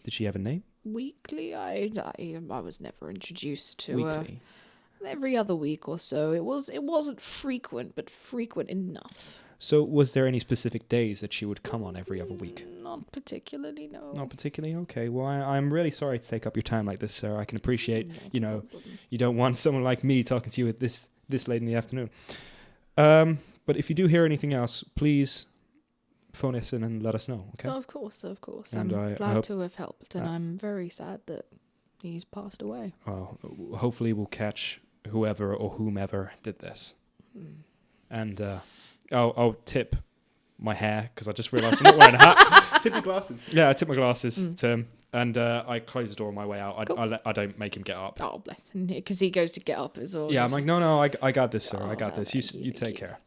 Did she have a name? Weekly, I was never introduced to Weekly. every other week or so. It wasn't frequent, but frequent enough. So was there any specific days that she would come on every other week? Not particularly, no. Not particularly. Okay. Well, I'm really sorry to take up your time like this, sir. I can appreciate, you don't want someone like me talking to you at this late in the afternoon. But if you do hear anything else, please phone us in and let us know. Okay. Oh, of course. And I'm I glad hope- to have helped, and I'm very sad that he's passed away. Well, hopefully we'll catch whoever or whomever did this. And I'll tip my hair because I just realised I'm not wearing a hat. Tip your glasses. Yeah, I tip my glasses to him, and I close the door on my way out. Cool. I don't make him get up. Oh, bless him, because he goes to get up as well. Yeah, I'm like, no, I got this, sir. Oh, I got this. thank You you, take thank you. care.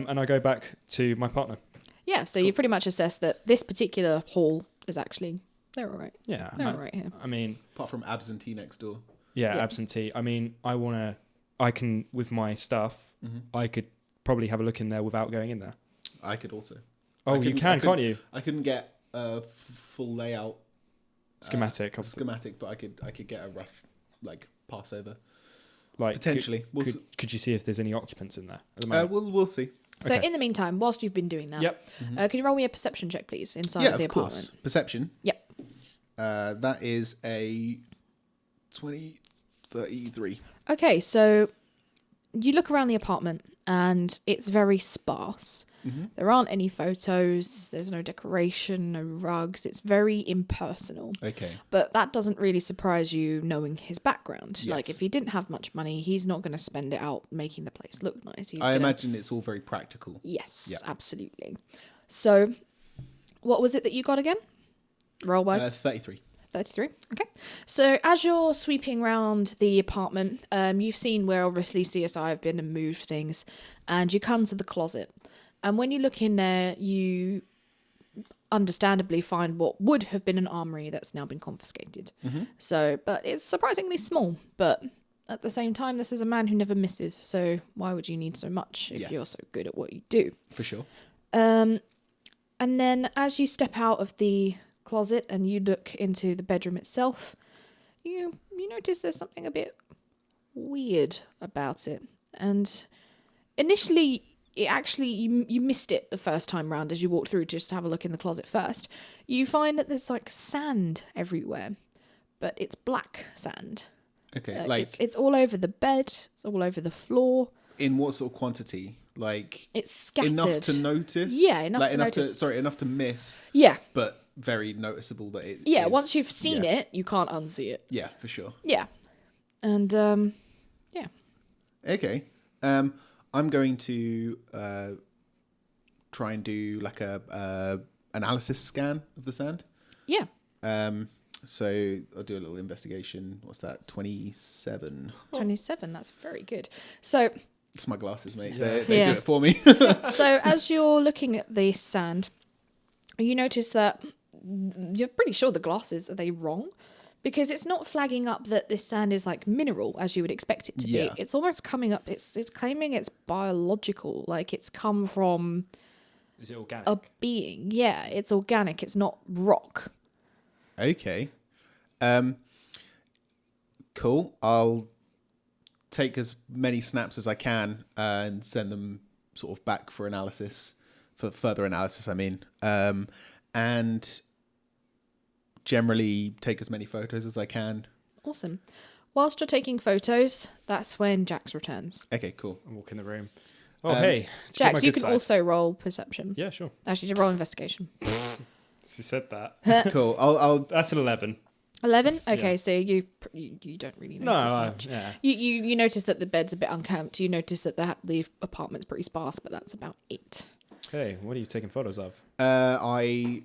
And I go back to my partner. Yeah, so you pretty much assess that this particular hall is actually, they're all right. Yeah, They're all right here. I mean, Apart from absentee next door. yeah, Yeah. absentee. I mean, I can with my stuff. I could probably have a look in there without going in there. I could also. Oh, I you couldn't- can, can't you? I couldn't get a full layout Schematic. schematic, but I could get a rough pass over. Like Potentially. We'll Could you see if there's any occupants in there at the moment? we'll see. So Okay. in the meantime, whilst you've been doing that, Yep. can you roll me a perception check, please, inside Yeah, of the of course. apartment? Perception. Yep. That is a 33. Okay, so you look around the apartment and it's very sparse. There aren't any photos, there's no decoration, no rugs. It's very impersonal. Okay. But that doesn't really surprise you knowing his background. Like, Yes. if he didn't have much money, he's not going to spend it out making the place look nice. He's I gonna... imagine it's all very practical. Yes, Yeah. absolutely. So, what was it that you got again? Roll-wise? 33. 33. Okay. So as you're sweeping around the apartment, you've seen where obviously CSI have been and moved things, and you come to the closet. And when you look in there, you understandably find what would have been an armory that's now been confiscated. So, but it's surprisingly small. But at the same time, this is a man who never misses. So why would you need so much if Yes. you're so good at what you do? For sure. And then as you step out of the closet and you look into the bedroom itself, you notice there's something a bit weird about it. And initially, you missed it the first time round as you walked through just to have a look in the closet first. You find that there's like sand everywhere, but it's black sand. Okay. It's all over the bed, it's all over the floor. In what sort of quantity? It's scattered. Enough to notice? Yeah, enough to notice. Enough to miss, Yeah. but very noticeable that it Yeah, is- once you've seen yeah. it, you can't unsee it. Yeah, for sure. Yeah. And, yeah. Okay. I'm going to try and do like a analysis scan of the sand. Yeah. So I'll do a little investigation. What's that? 27. 27, that's very good. So, It's my glasses, mate. Yeah. They Yeah. do it for me. so as you're looking at the sand, you notice that you're pretty sure the glasses, are they wrong? Because it's not flagging up that this sand is like mineral as you would expect it to Yeah. be. It's almost coming up, it's claiming it's biological, like it's come from Is it organic? a being. Yeah, it's organic, it's not rock. Okay. Cool. I'll take as many snaps as I can and send them sort of back for analysis, for further analysis, I mean. And generally take as many photos as I can. Awesome. Whilst you're taking photos, that's when Jax returns. Okay, cool. I walk in the room. Oh, hey. Jax, you can also roll perception. Yeah, sure. Actually, to roll investigation. She said that. Cool. I'll That's an 11. 11? Okay, Yeah. so you don't really notice much. Yeah. You notice that the bed's a bit unkempt. You notice that the apartment's pretty sparse, but that's about it. Hey, what are you taking photos of? I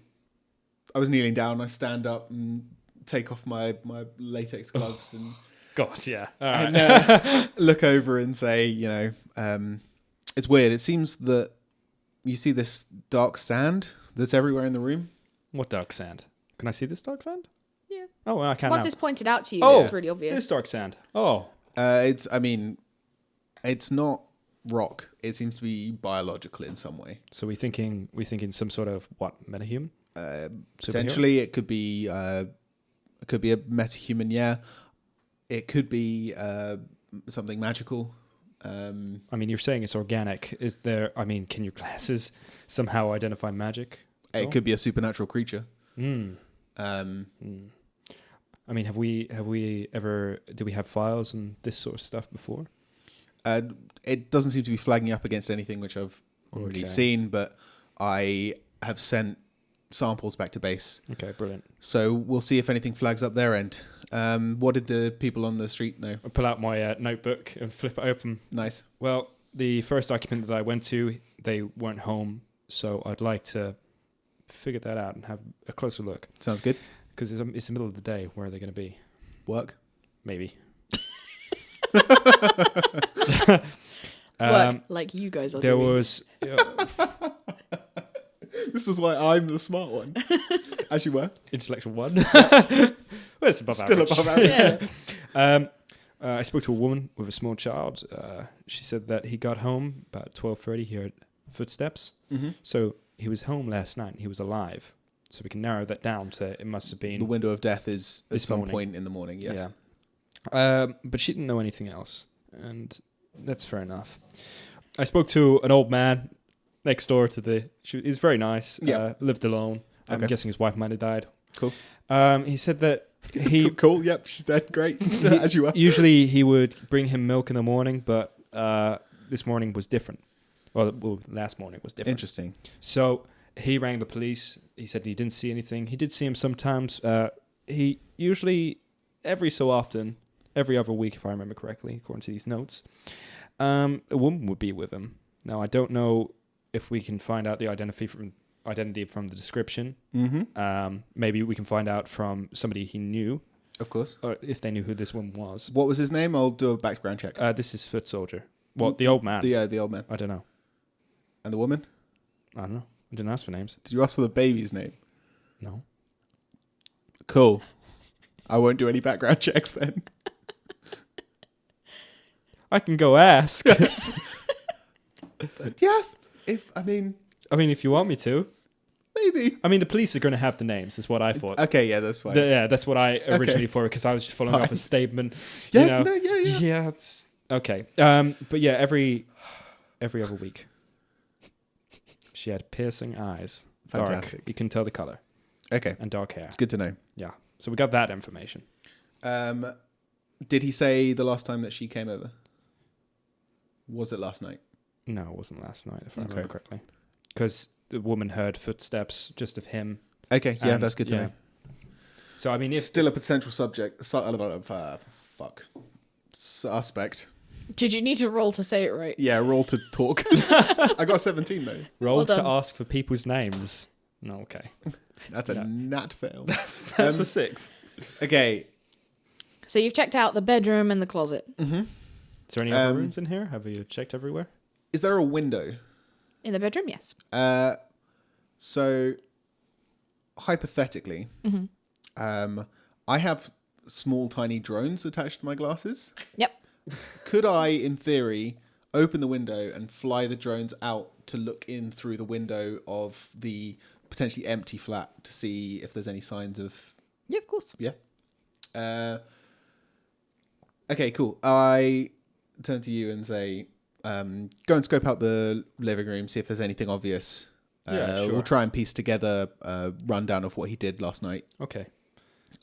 was kneeling down. I stand up and take off my latex gloves and God, yeah. All right. and look over and say, it's weird. It seems that you see this dark sand that's everywhere in the room. What dark sand? Can I see this dark sand? Yeah. Oh, well, I can Once now. it's pointed out to you, Oh, it's really obvious. This dark sand. Oh. It's not rock. It seems to be biological in some way. So we thinking some sort of what, metahuman? Potentially, it could be a metahuman. Yeah, it could be something magical. I mean, you're saying it's organic. Is there? I mean, can your glasses somehow identify magic? It could be a supernatural creature. I mean, have we ever? Do we have files and this sort of stuff before? It doesn't seem to be flagging up against anything which I've already seen, but I have sent samples back to base. Okay, brilliant. So we'll see if anything flags up their end. What did the people on the street know? I pull out my notebook and flip it open. Nice. Well, the first occupant that I went to, they weren't home, so I'd like to figure that out and have a closer look. Sounds good. Because it's the middle of the day. Where are they going to be? Work. Maybe. Work like you guys are there doing. was... This is why I'm the smart one. As you were. Intellectual one. Well, it's above Still average. above average. Yeah. I spoke to a woman with a small child. She said that he got home about 12:30. He heard footsteps. Mm-hmm. So he was home last night. He was alive. So we can narrow that down to it must have been... The window of death is at This some morning. point in the morning, yes. Yeah. But she didn't know anything else. And that's fair enough. I spoke to an old man next door to he's very nice. Yeah. Lived alone. I'm Okay. guessing his wife might have died. Cool. He said that he... Cool, yep, she's dead. Great. As you were. Usually he would bring him milk in the morning, but this morning was different. Well, last morning was different. Interesting. So he rang the police. He said he didn't see anything. He did see him sometimes. He usually, every so often, every other week, if I remember correctly, according to these notes, a woman would be with him. Now, I don't know if we can find out the identity from the description. Mm-hmm. Maybe we can find out from somebody he knew, Of course. or if they knew who this woman was. What was his name? I'll do a background check. This is Foot Soldier. Well, the old man. The old man. I don't know. And the woman? I don't know. I didn't ask for names. Did you ask for the baby's name? No. Cool. I won't do any background checks then. I can go ask. Yeah. I mean, if you want me to. maybe. I mean, the police are going to have the names, is what I thought. Okay, yeah, that's fine. Yeah, that's what I originally thought, because I was just following up Fine. a statement. Yeah, you know. no, yeah. Yeah, it's okay. But yeah, every other week, she had piercing eyes, Fantastic. dark. You can tell the color, Okay, and dark hair. it's good to know. Yeah, so we got that information. Did he say the last time that she came over? Was it last night? No, it wasn't last night, if I Okay. remember correctly, because the woman heard footsteps just of him. Okay, yeah, And, that's good to yeah. know. So I mean, if Still a potential subject. Suspect. Did you need to roll to say it right? Yeah, roll to talk. I got 17 though. roll Well to done. ask for people's names. No, okay, That's a Yeah. nat fail. that's a 6. Okay. So you've checked out the bedroom and the closet. Mm-hmm. Is there any other rooms in here? Have you checked everywhere? Is there a window? In the bedroom, yes. So hypothetically, I have small, tiny drones attached to my glasses. Yep. Could I, in theory, open the window and fly the drones out to look in through the window of the potentially empty flat to see if there's any signs of... Yeah, of course. Yeah. Okay, cool. I turn to you and say, go and scope out the living room, see if there's anything obvious. Yeah, sure. We'll try and piece together a rundown of what he did last night. Okay.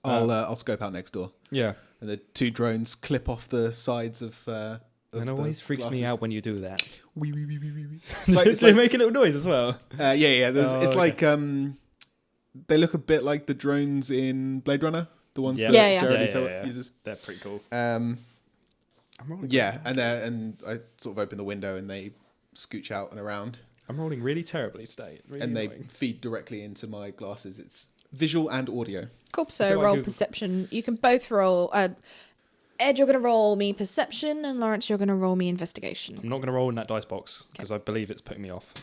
I'll scope out next door. Yeah. And the two drones clip off the sides of It always freaks me out when you do that. Wee, wee, wee, wee, wee, wee. It's like, they make a little noise as well. Yeah. It's okay. like they look a bit like the drones in Blade Runner, the ones that Yeah. Jared Yeah, Leto yeah. uses. They're pretty cool. Um, I'm rolling yeah, and I sort of open the window and they scooch out and around, I'm rolling really terribly today. Really and they annoying. feed directly into my glasses. It's visual and audio. Cool. So, So I roll Google- perception. You can both roll. Ed, you're going to roll me perception, and Laurence, you're going to roll me investigation. I'm not going to roll in that dice box because I believe it's putting me off.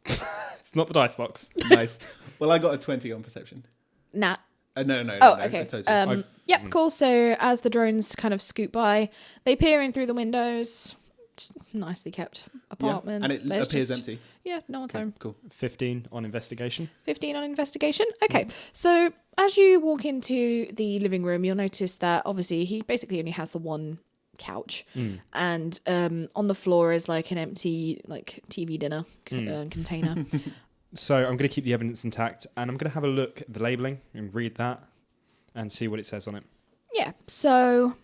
It's not the dice box. Nice. Well, I got a 20 on perception. Nat. No, Okay. Totally. Yep, cool. So as the drones kind of scoot by, they peer in through the windows. Just nicely kept apartment. And it There's appears just- empty. Yeah, no one's Okay, home. cool. 15 on investigation. 15 on investigation. Okay, so as you walk into the living room, you'll notice that obviously he basically only has the one couch, and on the floor is like an empty like TV dinner container. So I'm going to keep the evidence intact and I'm going to have a look at the labeling and read that and see what it says on it. Yeah. So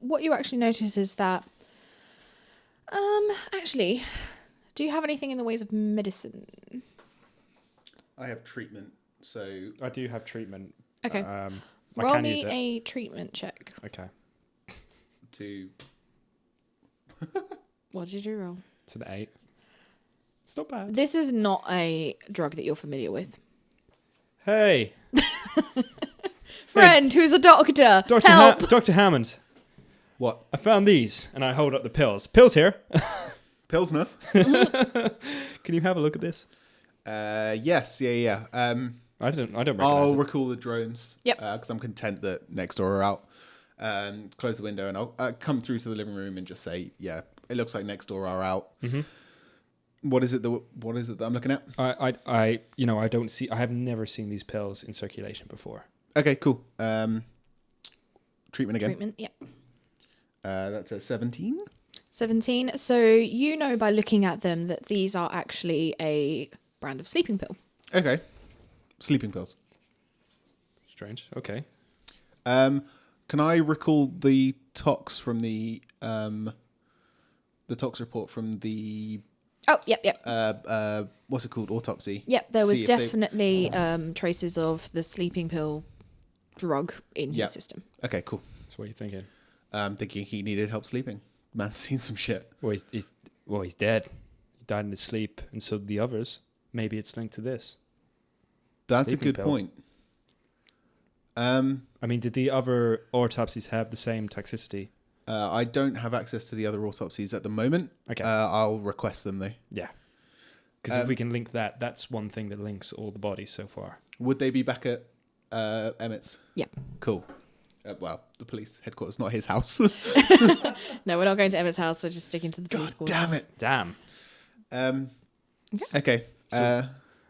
what you actually notice is that actually, do you have anything in the ways of medicine? I have treatment, so I do have treatment. Okay. I Roll can me use it. a treatment check. Okay. to What did you roll? It's an 8. It's not bad. This is not a drug that you're familiar with. Hey, Friend who's a doctor. Dr. Help. Dr. Hammond, what? I found these and I hold up the pills. Pills here. Pilsner? Can you have a look at this? Yes, yeah. I don't recognize I'll it. recall the drones. Yep. Because I'm content that next door are out. Close the window and I'll come through to the living room and just say, yeah, it looks like next door are out. Mm-hmm. What is it that I'm looking at? I don't see. I have never seen these pills in circulation before. Okay, cool. Treatment again. Treatment, yeah. That's a 17. 17. So you know by looking at them that these are actually a brand of sleeping pill. Okay. Sleeping pills. Strange. Okay. Can I recall the tox from the tox report from the Oh, yep. what's it called? Autopsy. Yep, there was See if they- definitely traces of the sleeping pill drug in Yep. his system. Okay, cool. So what are you thinking? I'm thinking he needed help sleeping. Man's seen some shit. Well, he's dead. He died in his sleep, and so did the others. Maybe it's linked to this. That's Sleeping a good pill. point. I mean, did the other autopsies have the same toxicity? I don't have access to the other autopsies at the moment. Okay. I'll request them though. Yeah. Because if we can link that, that's one thing that links all the bodies so far. Would they be back at Emmett's? Yep. Cool. Well, the police headquarters, not his house. No, we're not going to Emmett's house. We're just sticking to the police God quarters. damn it. Damn. Okay. So-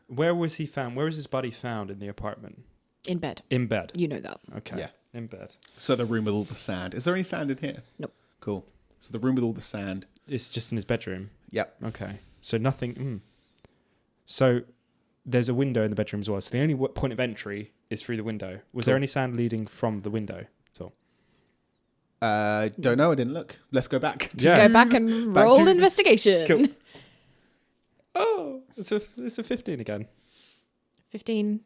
Where was he found? Where was his body found in the apartment? In bed. In bed. You know that. Okay. Yeah. In bed. So the room with all the sand. Is there any sand in here? Nope. Cool. So the room with all the sand. It's just in his bedroom. Yep. Okay. So nothing. So there's a window in the bedroom as well. So the only point of entry is through the window. Was there Cool. any sand leading from the window at all? Don't know. I didn't look. Let's go back. Yeah. Go back and Back roll to- investigation. Cool. Oh, it's a 15 again. 15.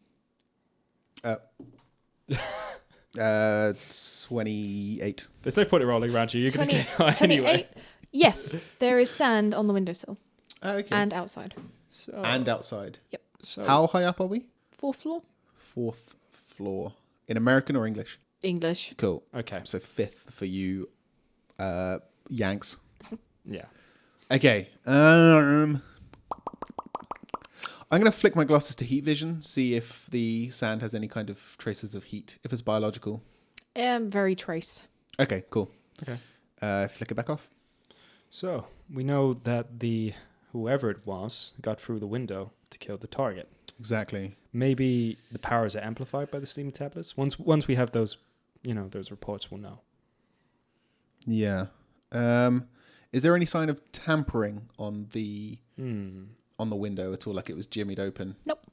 28. There's no point in rolling around you. You're going to 20 get high 28. anyway. Yes, there is sand on the windowsill Okay. and outside. So, And outside. so How high up are we? 4th floor? 4th floor. In American or English? English. Cool. Okay. So 5th for you, Yanks. Yeah. Okay. I'm going to flick my glasses to heat vision, see if the sand has any kind of traces of heat, if it's biological. Very trace. Okay, cool. Okay. Flick it back off. So we know that whoever it was got through the window to kill the target. Exactly. Maybe the powers are amplified by the sleeping tablets. Once we have those, those reports, we'll know. Yeah. Is there any sign of tampering on the window at all? Like it was jimmied open? Nope.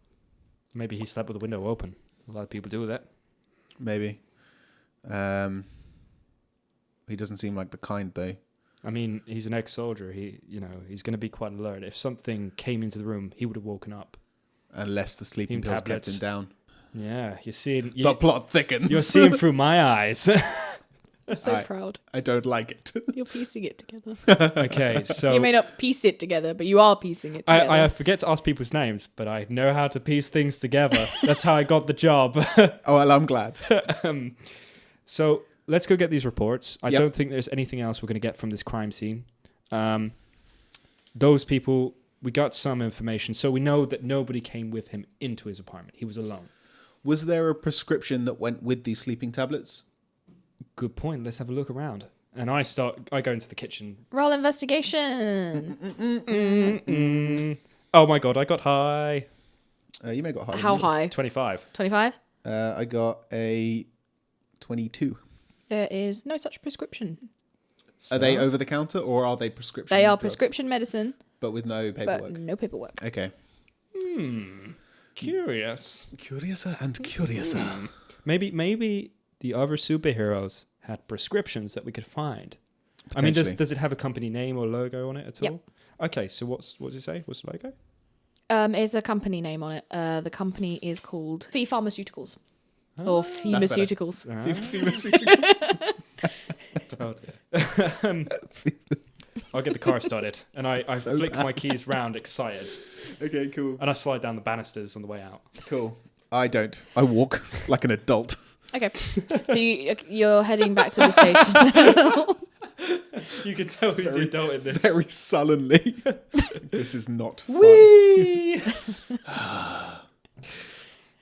Maybe he slept with the window open. A lot of people do that. Maybe. He doesn't seem like the kind, though. I mean, he's an ex-soldier. He's going to be quite alert. If something came into the room, he would have woken up. Unless the sleeping pills kept him down. Yeah, you're seeing... The plot thickens. You're seeing through my eyes. I'm so proud. I don't like it. You're piecing it together. Okay, so... You may not piece it together, but you are piecing it together. I forget to ask people's names, but I know how to piece things together. That's how I got the job. Oh, well, I'm glad. So let's go get these reports. I Yep. don't think there's anything else we're going to get from this crime scene. Those people, we got some information, so we know that nobody came with him into his apartment. He was alone. Was there a prescription that went with these sleeping tablets? Good point. Let's have a look around. And I go into the kitchen. Roll investigation. Oh my God, I got high. You may got high. How high? 25. 25? I got a 22. There is no such prescription. Are they over the counter or are they prescription? They are drugs? prescription medicine, But with no paperwork. but no paperwork. Okay. Curious. Curiouser and curiouser. Maybe the other superheroes had prescriptions that we could find. I mean, does it have a company name or logo on it at all? Yep. Okay, so what does it say? What's the logo? It's a company name on it. The company is called Fee Pharmaceuticals. Or Pharmaceuticals. Oh, dear. I'll get the car started, and I flick my keys round, excited, Okay, cool. and I slide down the banisters on the way out. Cool. I don't. I walk like an adult. Okay. So you're heading back to the station. You can tell who's the adult in this. Very sullenly. This is not fun. Whee!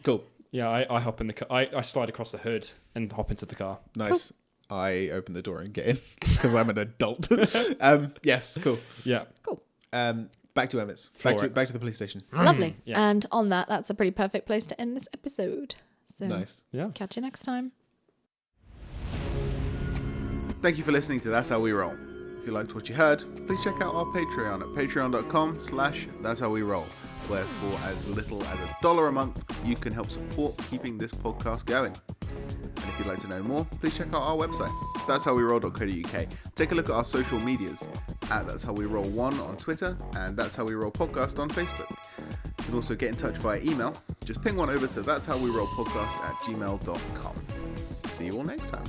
Cool. Yeah, I hop in the car. I slide across the hood and hop into the car. Nice. Cool. I open the door and get in because I'm an adult. Yes, cool. Yeah. Cool. Back to Emmett's. Back to the police station. Lovely. Yeah. And on that's a pretty perfect place to end this episode. So Nice. Yeah. catch you next time. Thank you for listening to That's How We Roll. If you liked what you heard, please check out our Patreon at patreon.com/That's How We Roll, where for as little as $1 a month, you can help support keeping this podcast going. And if you'd like to know more, please check out our website, that'showweroll.co.uk. Take a look at our social medias at That's How We Roll 1 on Twitter and That's How We Roll Podcast on Facebook. You can also get in touch via email. Just ping one over to that'showwerollpodcast@gmail.com. See you all next time.